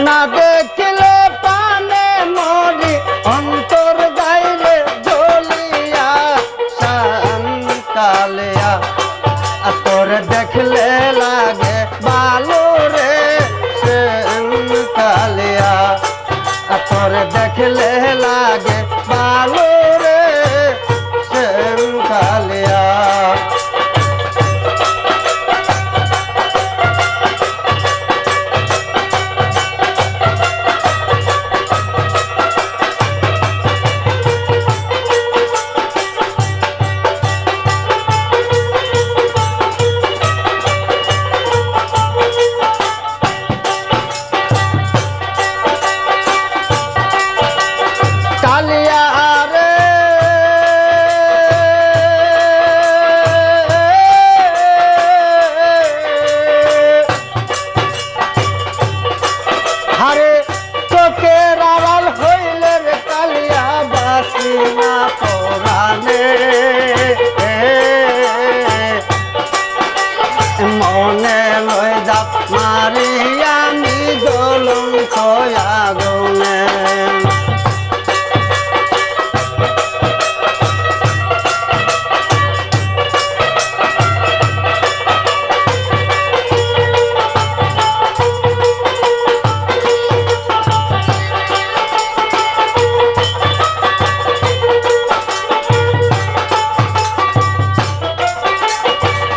না দেখলে পানে মরি অন্তর গাইলে জ্বলিয়া শান কালিয়া তোর দেখলে লাগে ভালো রে শান কালিয়া তোর দেখলে লাগে ভালো রে শান কালিয়া মনে লয় যাপ মারি আমি জ্বলন্ত আগুনে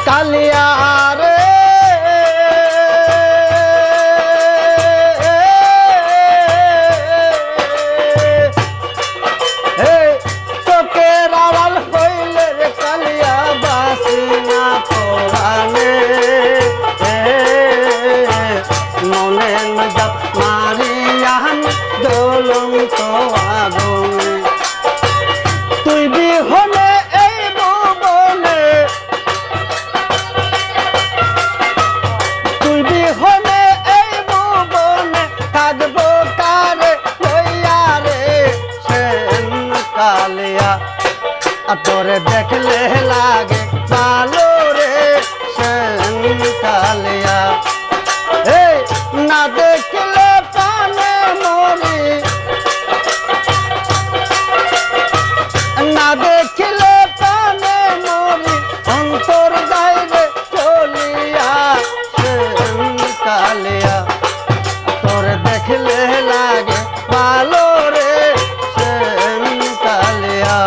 কালিয়া জ্বলন্ত আগুনে তুই বিহনে এই ভুবনে তুই বিহনে এই ভুবনে থাকবো কারে লইয়া রে শান কালিয়া তোরে দেখলে লাগে ভালো রে শান কালিয়া না দেখলে পানে মরি না দেখলে পানে মরি অন্তর গাইলে চলিয়া শান কালিয়া তোর দেখলে লাগে ভালো রে শান কালিয়া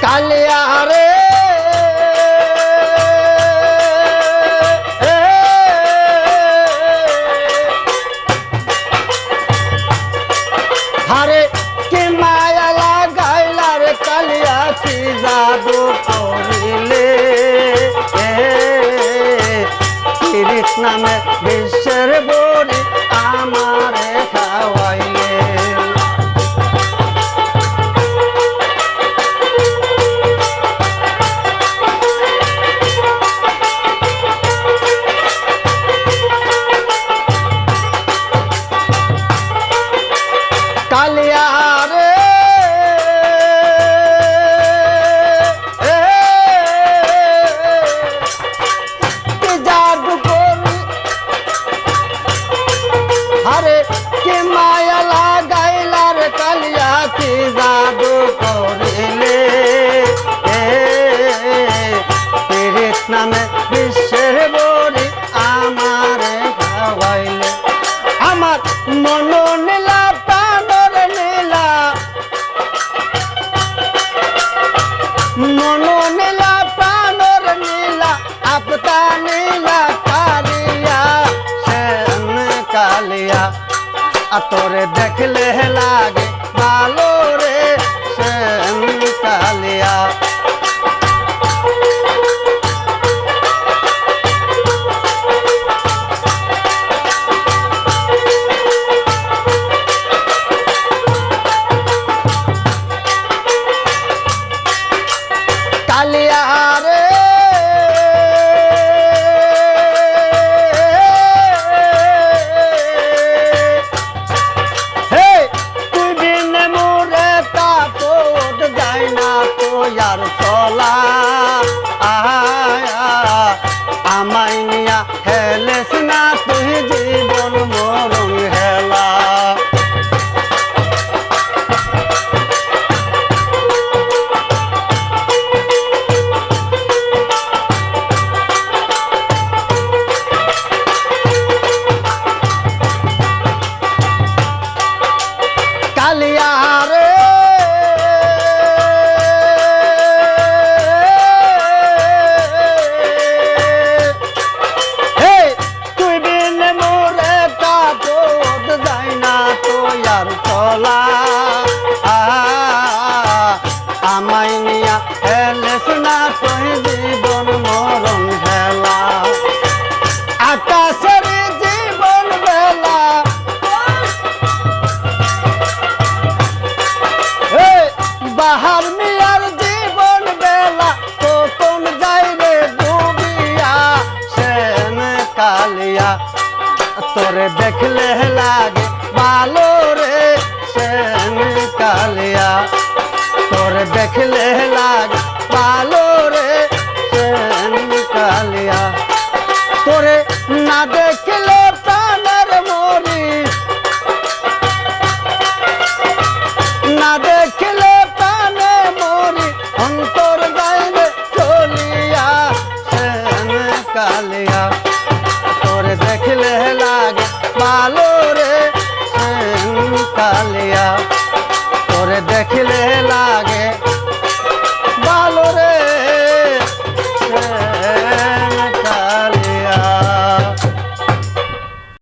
কালিয়া রে হারে কি মায়া লাগাইলা রে কালিয়া কি জাদু করিলে কিরিত নামে বিশ্বের বড়ি আমারে খাওয়াইলে কালিয়া রে কি জাদু করি আরে কি মায়া লাগাইলা রে কালিয়া কি জাদু করিলে পিরিত নামে বিশ্বের বড়ি আমারে খাওয়াইলে আমার মন নীলা প্রাণর নীলা মন নীলা প্রাণর নীলা আপতা নীলা কালিয়া শান কালিয়া তোরে দেখলে লাগে ভালো রে শান কালিয়া কালিয়া রে দেখলে লাগে ভালো রে সেন কালিয়া তোরে দেখলে লাগে ভালো রে সেন কালিয়া তোরে না দেখলে প্রাণের মরি না দেখলে প্রাণে মরি অন্তর গাইলে চলিয়া সেন কালিয়া তোরে দেখলে লাগে ভালো রে সেন কালিয়া